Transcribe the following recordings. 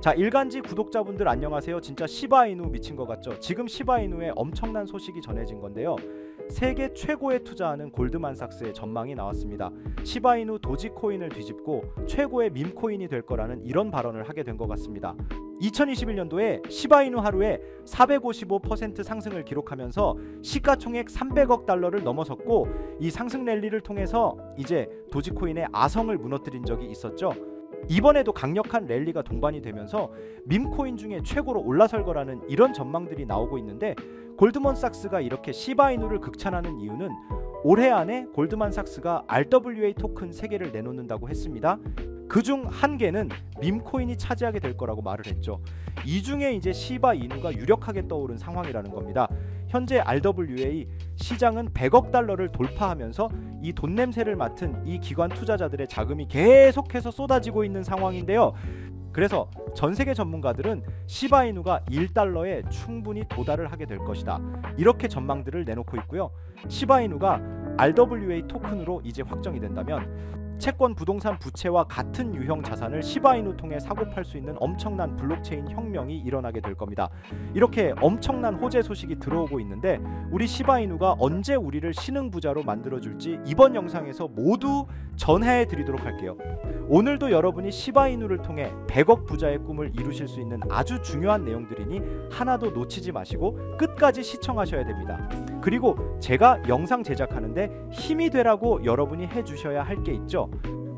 자, 일간지 구독자분들 안녕하세요. 진짜 시바이누 미친 것 같죠? 지금 시바이누의 엄청난 소식이 전해진 건데요. 세계 최고에 투자하는 골드만삭스의 전망이 나왔습니다. 시바이누 도지코인을 뒤집고 최고의 밈코인이 될 거라는 이런 발언을 하게 된 것 같습니다. 2021년도에 시바이누 하루에 455% 상승을 기록하면서 시가총액 300억 달러를 넘어섰고, 이 상승 랠리를 통해서 이제 도지코인의 아성을 무너뜨린 적이 있었죠. 이번에도 강력한 랠리가 동반이 되면서 밈코인 중에 최고로 올라설 거라는 이런 전망들이 나오고 있는데, 골드만삭스가 이렇게 시바이누를 극찬하는 이유는 올해 안에 골드만삭스가 RWA 토큰 3개를 내놓는다고 했습니다. 그중 1개는 밈코인이 차지하게 될 거라고 말을 했죠. 이 중에 이제 시바이누가 유력하게 떠오른 상황이라는 겁니다. 현재 RWA 시장은 100억 달러를 돌파하면서 이 돈 냄새를 맡은 이 기관 투자자들의 자금이 계속해서 쏟아지고 있는 상황인데요. 그래서 전세계 전문가들은 시바이누가 1달러에 충분히 도달을 하게 될 것이다, 이렇게 전망들을 내놓고 있고요. 시바이누가 RWA 토큰으로 이제 확정이 된다면 채권, 부동산, 부채와 같은 유형 자산을 시바이누 통해 사고팔 수 있는 엄청난 블록체인 혁명이 일어나게 될 겁니다. 이렇게 엄청난 호재 소식이 들어오고 있는데, 우리 시바이누가 언제 우리를 신흥부자로 만들어줄지 이번 영상에서 모두 전해 드리도록 할게요. 오늘도 여러분이 시바이누를 통해 100억 부자의 꿈을 이루실 수 있는 아주 중요한 내용들이니 하나도 놓치지 마시고 끝까지 시청하셔야 됩니다. 그리고 제가 영상 제작하는데 힘이 되라고 여러분이 해주셔야 할 게 있죠.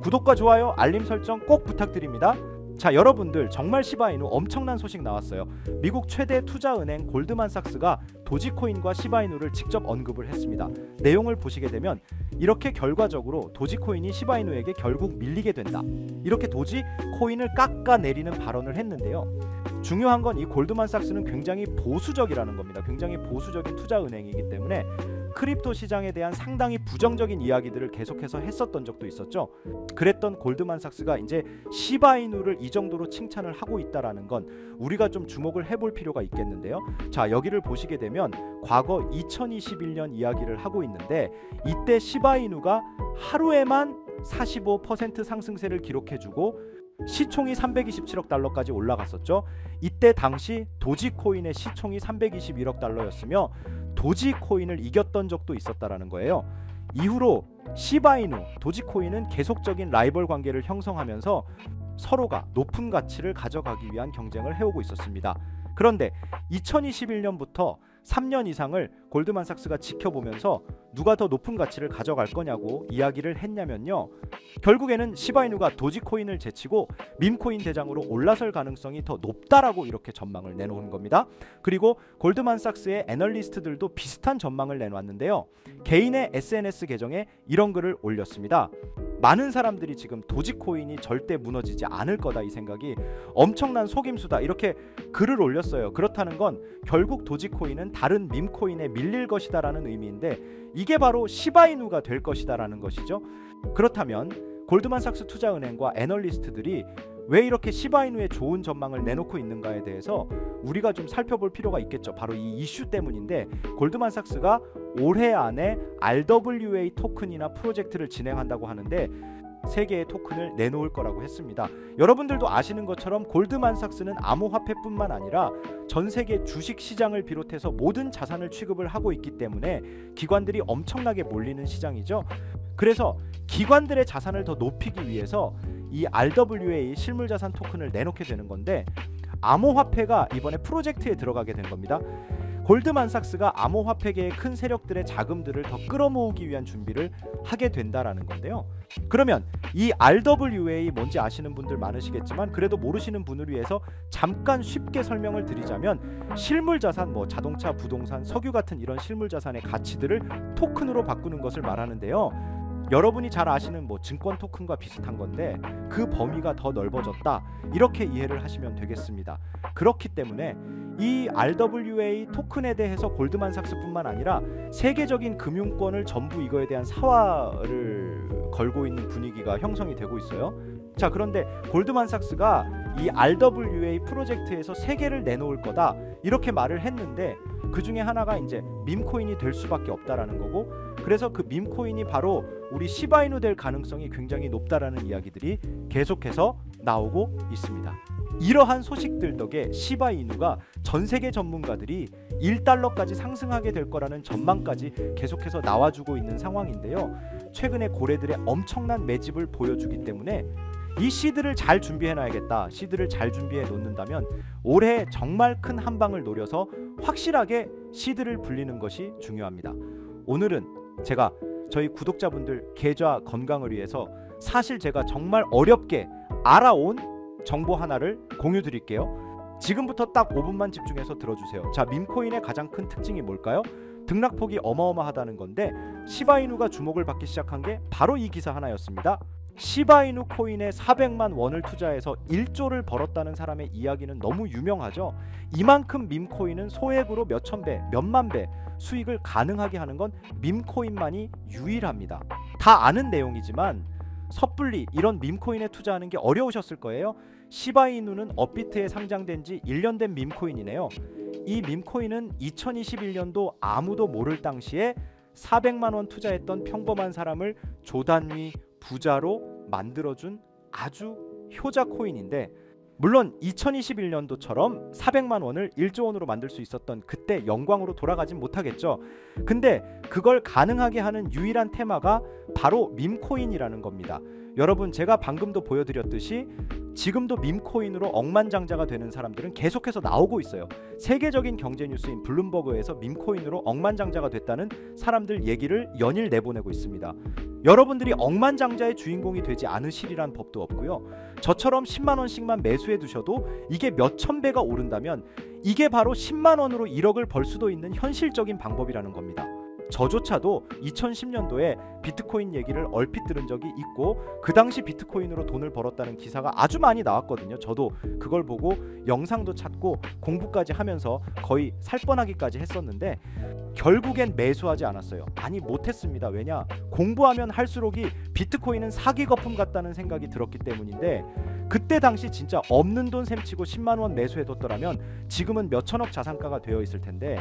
구독과 좋아요, 알림 설정 꼭 부탁드립니다. 자, 여러분들 정말 시바이누 엄청난 소식 나왔어요. 미국 최대 투자은행 골드만삭스가 도지코인과 시바이누를 직접 언급을 했습니다. 내용을 보시게 되면 이렇게 결과적으로 도지코인이 시바이누에게 결국 밀리게 된다, 이렇게 도지코인을 깎아내리는 발언을 했는데요. 중요한 건 이 골드만삭스는 굉장히 보수적이라는 겁니다. 굉장히 보수적인 투자은행이기 때문에 크립토 시장에 대한 상당히 부정적인 이야기들을 계속해서 했었던 적도 있었죠. 그랬던 골드만삭스가 이제 시바이누를 이 정도로 칭찬을 하고 있다라는 건 우리가 좀 주목을 해볼 필요가 있겠는데요. 자, 여기를 보시게 되면 과거 2021년 이야기를 하고 있는데, 이때 시바이누가 하루에만 45% 상승세를 기록해주고 시총이 327억 달러까지 올라갔었죠. 이때 당시 도지코인의 시총이 321억 달러였으며 도지코인을 이겼던 적도 있었다라는 거예요. 이후로 시바이누, 도지코인은 계속적인 라이벌 관계를 형성하면서 서로가 높은 가치를 가져가기 위한 경쟁을 해오고 있었습니다. 그런데 2021년부터 3년 이상을 골드만삭스가 지켜보면서 누가 더 높은 가치를 가져갈 거냐고 이야기를 했냐면요, 결국에는 시바이누가 도지코인을 제치고 밈코인 대장으로 올라설 가능성이 더 높다라고 이렇게 전망을 내놓은 겁니다. 그리고 골드만삭스의 애널리스트들도 비슷한 전망을 내놨는데요. 개인의 SNS 계정에 이런 글을 올렸습니다. 많은 사람들이 지금 도지코인이 절대 무너지지 않을 거다, 이 생각이 엄청난 속임수다, 이렇게 글을 올렸어요. 그렇다는 건 결국 도지코인은 다른 밈코인에 밀릴 것이다 라는 의미인데, 이게 바로 시바이누가 될 것이다 라는 것이죠. 그렇다면 골드만삭스 투자은행과 애널리스트들이 왜 이렇게 시바이누의 좋은 전망을 내놓고 있는가에 대해서 우리가 좀 살펴볼 필요가 있겠죠. 바로 이 이슈 때문인데, 골드만삭스가 올해 안에 RWA 토큰이나 프로젝트를 진행한다고 하는데 3개의 토큰을 내놓을 거라고 했습니다. 여러분들도 아시는 것처럼 골드만삭스는 암호화폐뿐만 아니라 전 세계 주식 시장을 비롯해서 모든 자산을 취급을 하고 있기 때문에 기관들이 엄청나게 몰리는 시장이죠. 그래서 기관들의 자산을 더 높이기 위해서 이 RWA 실물자산 토큰을 내놓게 되는 건데, 암호화폐가 이번에 프로젝트에 들어가게 된 겁니다. 골드만삭스가 암호화폐계의 큰 세력들의 자금들을 더 끌어모으기 위한 준비를 하게 된다라는 건데요. 그러면 이 RWA 뭔지 아시는 분들 많으시겠지만 그래도 모르시는 분을 위해서 잠깐 쉽게 설명을 드리자면, 실물자산, 뭐 자동차, 부동산, 석유 같은 이런 실물자산의 가치들을 토큰으로 바꾸는 것을 말하는데요. 여러분이 잘 아시는 뭐 증권 토큰과 비슷한 건데 그 범위가 더 넓어졌다, 이렇게 이해를 하시면 되겠습니다. 그렇기 때문에 이 RWA 토큰에 대해서 골드만삭스뿐만 아니라 세계적인 금융권을 전부 이거에 대한 사활을 걸고 있는 분위기가 형성이 되고 있어요. 자, 그런데 골드만삭스가 이 RWA 프로젝트에서 3개를 내놓을 거다, 이렇게 말을 했는데 그 중에 하나가 이제 밈코인이 될 수밖에 없다라는 거고, 그래서 그 밈코인이 바로 우리 시바이누 될 가능성이 굉장히 높다라는 이야기들이 계속해서 나오고 있습니다. 이러한 소식들 덕에 시바이누가 전 세계 전문가들이 1달러까지 상승하게 될 거라는 전망까지 계속해서 나와주고 있는 상황인데요. 최근에 고래들의 엄청난 매집을 보여주기 때문에 이 시드를 잘 준비해놔야겠다. 시드를 잘 준비해 놓는다면 올해 정말 큰 한방을 노려서 확실하게 시드를 불리는 것이 중요합니다. 오늘은 제가 저희 구독자분들 계좌 건강을 위해서 사실 제가 정말 어렵게 알아온 정보 하나를 공유 드릴게요. 지금부터 딱 5분만 집중해서 들어주세요. 자, 밈코인의 가장 큰 특징이 뭘까요? 등락폭이 어마어마하다는 건데 시바이누가 주목을 받기 시작한 게 바로 이 기사 하나였습니다. 시바이누 코인에 400만 원을 투자해서 1조를 벌었다는 사람의 이야기는 너무 유명하죠. 이만큼 밈코인은 소액으로 몇천 배, 몇만 배 수익을 가능하게 하는 건 밈코인만이 유일합니다. 다 아는 내용이지만 섣불리 이런 밈코인에 투자하는 게 어려우셨을 거예요. 시바이누는 업비트에 상장된 지 1년 된 밈코인이네요. 이 밈코인은 2021년도 아무도 모를 당시에 400만 원 투자했던 평범한 사람을 조단위 부자로 만들어준 아주 효자 코인인데, 물론 2021년도처럼 400만 원을 1조 원으로 만들 수 있었던 그때 영광으로 돌아가진 못하겠죠. 근데 그걸 가능하게 하는 유일한 테마가 바로 밈코인이라는 겁니다. 여러분, 제가 방금도 보여드렸듯이 지금도 밈코인으로 억만장자가 되는 사람들은 계속해서 나오고 있어요. 세계적인 경제 뉴스인 블룸버그에서 밈코인으로 억만장자가 됐다는 사람들 얘기를 연일 내보내고 있습니다. 여러분들이 억만장자의 주인공이 되지 않으시리란 법도 없고요. 저처럼 10만 원씩만 매수해 두셔도 이게 몇천 배가 오른다면 이게 바로 10만 원으로 1억을 벌 수도 있는 현실적인 방법이라는 겁니다. 저조차도 2010년도에 비트코인 얘기를 얼핏 들은 적이 있고 그 당시 비트코인으로 돈을 벌었다는 기사가 아주 많이 나왔거든요. 저도 그걸 보고 영상도 찾고 공부까지 하면서 거의 살 뻔하기까지 했었는데 결국엔 매수하지 않았어요. 아니, 못했습니다. 왜냐? 공부하면 할수록이 비트코인은 사기 거품 같다는 생각이 들었기 때문인데, 그때 당시 진짜 없는 돈 셈치고 10만 원 매수해뒀더라면 지금은 몇천억 자산가가 되어 있을 텐데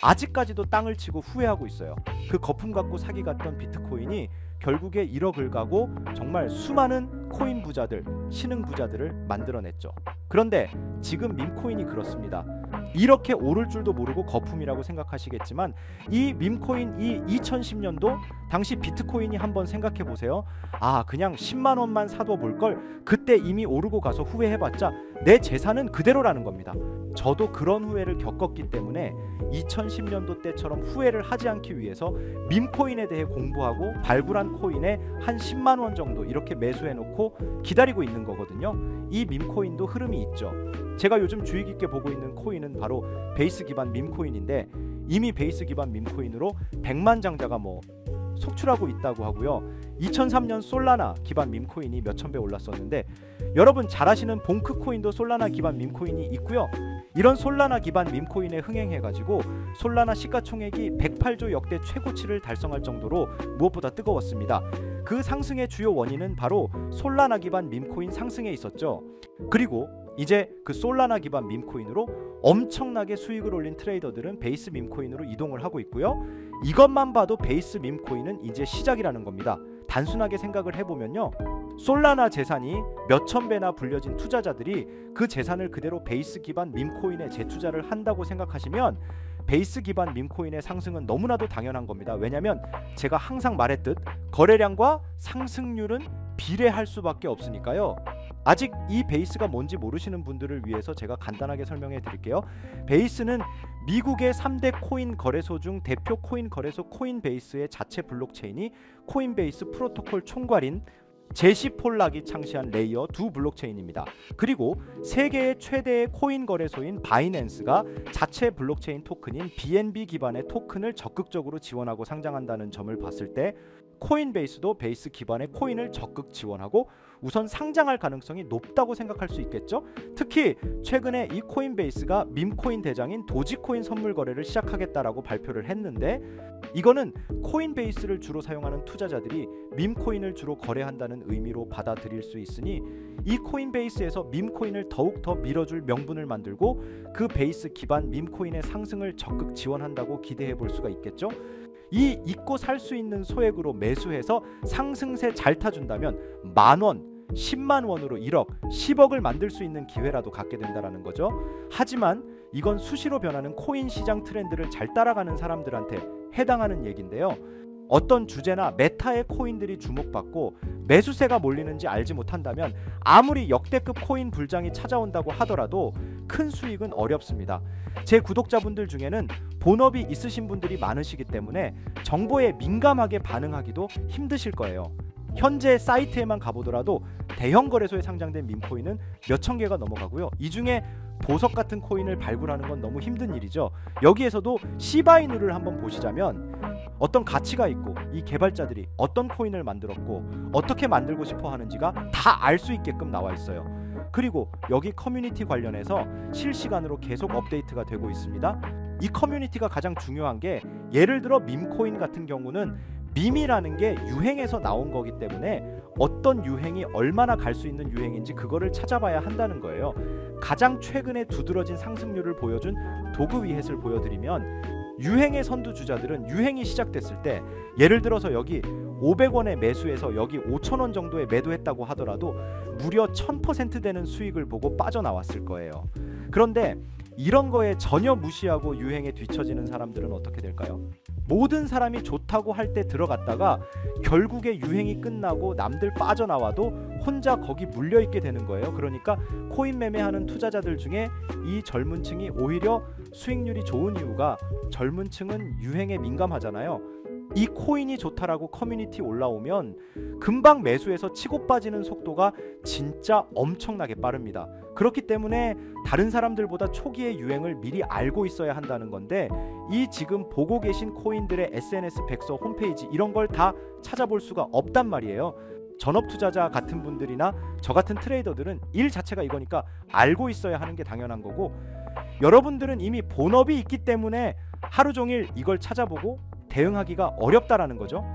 아직까지도 땅을 치고 후회하고 있어요. 그 거품 갖고 사기 갔던 비트코인이 결국에 1억을 가고 정말 수많은 코인 부자들, 신흥 부자들을 만들어냈죠. 그런데 지금 밈코인이 그렇습니다. 이렇게 오를 줄도 모르고 거품이라고 생각하시겠지만 이 밈코인, 이 2010년도 당시 비트코인이 한번 생각해 보세요. 아, 그냥 10만 원만 사둬 볼 걸, 그때 이미 오르고 가서 후회해봤자 내 재산은 그대로라는 겁니다. 저도 그런 후회를 겪었기 때문에 2010년도 때처럼 후회를 하지 않기 위해서 밈코인에 대해 공부하고 발굴한 코인에 한 10만 원 정도 이렇게 매수해 놓고 기다리고 있는 거거든요. 이 밈코인도 흐름이 있죠. 제가 요즘 주의 깊게 보고 있는 코인은 바로 베이스 기반 밈코인인데 이미 베이스 기반 밈코인으로 100만 장자가 속출하고 있다고 하고요. 2003년 솔라나 기반 밈코인이 몇천 배 올랐었는데 여러분 잘 아시는 봉크 코인도 솔라나 기반 밈코인이 있고요. 이런 솔라나 기반 밈코인에 흥행해가지고 솔라나 시가총액이 108조 역대 최고치를 달성할 정도로 무엇보다 뜨거웠습니다. 그 상승의 주요 원인은 바로 솔라나 기반 밈코인 상승에 있었죠. 그리고 이제 그 솔라나 기반 밈코인으로 엄청나게 수익을 올린 트레이더들은 베이스 밈코인으로 이동을 하고 있고요. 이것만 봐도 베이스 밈코인은 이제 시작이라는 겁니다. 단순하게 생각을 해보면요, 솔라나 재산이 몇천 배나 불려진 투자자들이 그 재산을 그대로 베이스 기반 밈코인에 재투자를 한다고 생각하시면 베이스 기반 밈코인의 상승은 너무나도 당연한 겁니다. 왜냐하면 제가 항상 말했듯 거래량과 상승률은 비례할 수밖에 없으니까요. 아직 이 베이스가 뭔지 모르시는 분들을 위해서 제가 간단하게 설명해 드릴게요. 베이스는 미국의 3대 코인 거래소 중 대표 코인 거래소 코인베이스의 자체 블록체인이 코인베이스 프로토콜 총괄인 제시 폴락이 창시한 레이어 2 블록체인입니다. 그리고 세계의 최대의 코인 거래소인 바이낸스가 자체 블록체인 토큰인 BNB 기반의 토큰을 적극적으로 지원하고 상장한다는 점을 봤을 때 코인베이스도 베이스 기반의 코인을 적극 지원하고 우선 상장할 가능성이 높다고 생각할 수 있겠죠. 특히 최근에 이 코인베이스가 밈코인 대장인 도지코인 선물 거래를 시작하겠다라고 발표를 했는데, 이거는 코인베이스를 주로 사용하는 투자자들이 밈코인을 주로 거래한다는 의미로 받아들일 수 있으니 이 코인베이스에서 밈코인을 더욱 더 밀어줄 명분을 만들고 그 베이스 기반 밈코인의 상승을 적극 지원한다고 기대해 볼 수가 있겠죠. 이 잊고 살 수 있는 소액으로 매수해서 상승세 잘 타준다면 만원, 10만 원으로 1억, 10억을 만들 수 있는 기회라도 갖게 된다는 거죠. 하지만 이건 수시로 변하는 코인 시장 트렌드를 잘 따라가는 사람들한테 해당하는 얘기인데요. 어떤 주제나 메타의 코인들이 주목받고 매수세가 몰리는지 알지 못한다면 아무리 역대급 코인 불장이 찾아온다고 하더라도 큰 수익은 어렵습니다. 제 구독자분들 중에는 본업이 있으신 분들이 많으시기 때문에 정보에 민감하게 반응하기도 힘드실 거예요. 현재 사이트에만 가보더라도 대형 거래소에 상장된 밈코인은 몇천 개가 넘어가고요. 이 중에 보석 같은 코인을 발굴하는 건 너무 힘든 일이죠. 여기에서도 시바이누를 한번 보시자면 어떤 가치가 있고 이 개발자들이 어떤 코인을 만들었고 어떻게 만들고 싶어 하는지가 다 알 수 있게끔 나와 있어요. 그리고 여기 커뮤니티 관련해서 실시간으로 계속 업데이트가 되고 있습니다. 이 커뮤니티가 가장 중요한 게 예를 들어 밈코인 같은 경우는 밈이라는 게 유행에서 나온 거기 때문에 어떤 유행이 얼마나 갈 수 있는 유행인지 그거를 찾아봐야 한다는 거예요. 가장 최근에 두드러진 상승률을 보여준 도그 위햇을 보여드리면 유행의 선두주자들은 유행이 시작됐을 때 예를 들어서 여기 500원에 매수해서 여기 5,000원 정도에 매도했다고 하더라도 무려 1000% 되는 수익을 보고 빠져나왔을 거예요. 그런데 이런 거에 전혀 무시하고 유행에 뒤처지는 사람들은 어떻게 될까요? 모든 사람이 좋다고 할 때 들어갔다가 결국에 유행이 끝나고 남들 빠져나와도 혼자 거기 물려있게 되는 거예요. 그러니까 코인 매매하는 투자자들 중에 이 젊은 층이 오히려 수익률이 좋은 이유가 젊은 층은 유행에 민감하잖아요. 이 코인이 좋다라고 커뮤니티 올라오면 금방 매수해서 치고 빠지는 속도가 진짜 엄청나게 빠릅니다. 그렇기 때문에 다른 사람들보다 초기의 유행을 미리 알고 있어야 한다는 건데 이 지금 보고 계신 코인들의 SNS 백서 홈페이지 이런 걸 다 찾아볼 수가 없단 말이에요. 전업 투자자 같은 분들이나 저 같은 트레이더들은 일 자체가 이거니까 알고 있어야 하는 게 당연한 거고 여러분들은 이미 본업이 있기 때문에 하루 종일 이걸 찾아보고 대응하기가 어렵다라는 거죠.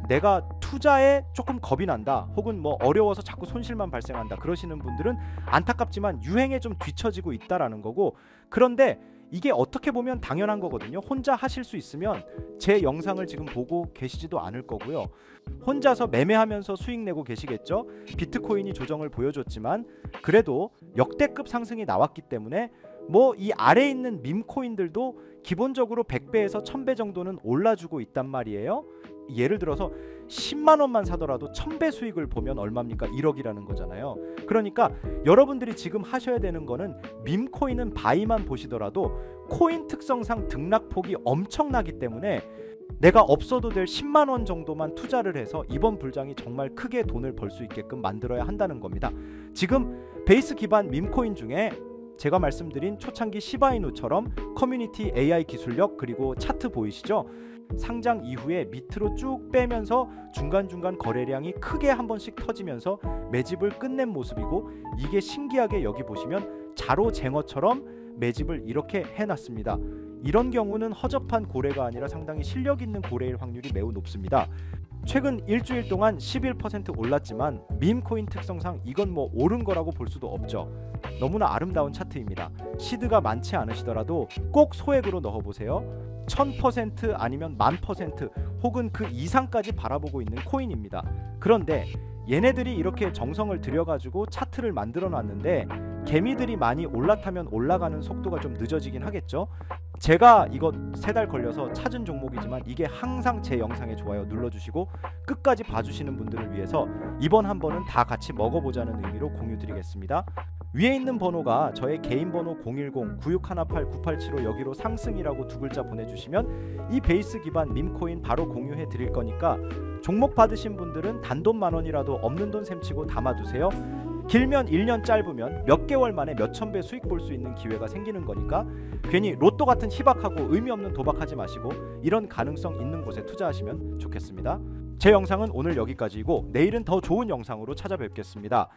내가 투자에 조금 겁이 난다 혹은 뭐 어려워서 자꾸 손실만 발생한다 그러시는 분들은 안타깝지만 유행에 좀 뒤처지고 있다라는 거고 그런데 이게 어떻게 보면 당연한 거거든요. 혼자 하실 수 있으면 제 영상을 지금 보고 계시지도 않을 거고요. 혼자서 매매하면서 수익 내고 계시겠죠. 비트코인이 조정을 보여줬지만 그래도 역대급 상승이 나왔기 때문에 뭐 이 아래에 있는 밈코인들도 기본적으로 100배에서 1000배 정도는 올라주고 있단 말이에요. 예를 들어서 10만 원만 사더라도 1000배 수익을 보면 얼마입니까? 1억이라는 거잖아요. 그러니까 여러분들이 지금 하셔야 되는 거는 밈코인은 바이만 보시더라도 코인 특성상 등락폭이 엄청나기 때문에 내가 없어도 될 10만 원 정도만 투자를 해서 이번 불장이 정말 크게 돈을 벌 수 있게끔 만들어야 한다는 겁니다. 지금 베이스 기반 밈코인 중에 제가 말씀드린 초창기 시바이누처럼 커뮤니티 AI 기술력 그리고 차트 보이시죠? 상장 이후에 밑으로 쭉 빼면서 중간중간 거래량이 크게 한 번씩 터지면서 매집을 끝낸 모습이고 이게 신기하게 여기 보시면 자로쟁어처럼 매집을 이렇게 해놨습니다. 이런 경우는 허접한 고래가 아니라 상당히 실력 있는 고래일 확률이 매우 높습니다. 최근 일주일 동안 11% 올랐지만 밈코인 특성상 이건 뭐 오른 거라고 볼 수도 없죠. 너무나 아름다운 차트입니다. 시드가 많지 않으시더라도 꼭 소액으로 넣어보세요. 1000% 아니면 10,000% 혹은 그 이상까지 바라보고 있는 코인입니다. 그런데 얘네들이 이렇게 정성을 들여가지고 차트를 만들어 놨는데 개미들이 많이 올라타면 올라가는 속도가 좀 늦어지긴 하겠죠. 제가 이거 3달 걸려서 찾은 종목이지만 이게 항상 제 영상에 좋아요 눌러주시고 끝까지 봐주시는 분들을 위해서 이번 한 번은 다 같이 먹어보자는 의미로 공유 드리겠습니다. 위에 있는 번호가 저의 개인 번호 010-9618-9875 여기로 상승이라고 2글자 보내주시면 이 베이스 기반 밈코인 바로 공유해 드릴 거니까 종목 받으신 분들은 단돈 만원이라도 없는 돈 셈치고 담아두세요. 길면 1년, 짧으면 몇 개월 만에 몇천 배 수익 볼 수 있는 기회가 생기는 거니까 괜히 로또 같은 희박하고 의미 없는 도박하지 마시고 이런 가능성 있는 곳에 투자하시면 좋겠습니다. 제 영상은 오늘 여기까지이고 내일은 더 좋은 영상으로 찾아뵙겠습니다.